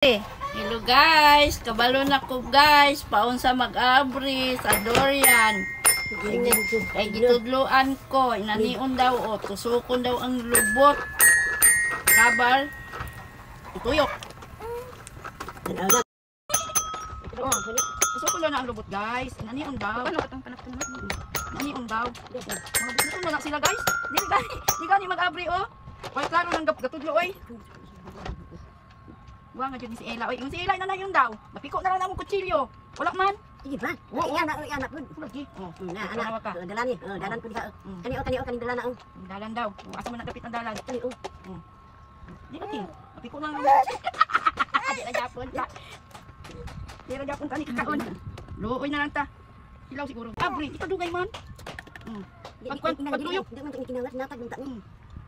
Hello guys, kabalo na ko guys, paunsa mag-abri sa Dorian. Kay gitudloan ko, inanion daw o tusukon daw ang lubot. Kabal, ituyok. Tusukon daw na ang lubot guys, inanion daw. Inanion daw. Mga na sila guys, di gani mag-abri o. Kaya klaro ng gatudlo oy. Wa nga jud ni si Ella. Oy, yung si Ella na yun daw. Napiko na lang namong kutsilyo. Wala man. Sige ba? Iya na pud. Lagi. Oh, na anak. Dalan ni. Dalan pud ka. Kani dalan na. Dalan daw. Asa man nagdapit ang dalan? Kani Di ba ti? Napiko na lang. Di ra japon ta. Di ra japon tani kakaon. Luoy na lang ta. Ilaw siguro. Abri, ito dugay man. Pagtuyok. Di man kinawat natag ng ta.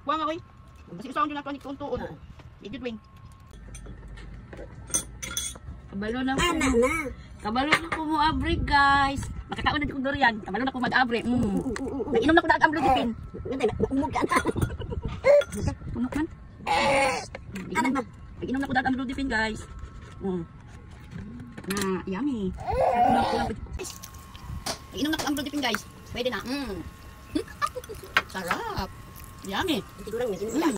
Wa nga oy. Kasi usaon jud nato ni tuntuon. Igid wing. Kabalo na ko. Kabalo na ko mo abri guys. Makakaon na di kong durian. Kabalo na ko mag-abri. Nainom na ko na ang blue dipin. Umog ka na. Punok man. Nainom na ko na ang blue dipin guys. Yummy. Nainom na ko ang blue dipin guys. Pwede na. Sarap. Yummy. Siguro nga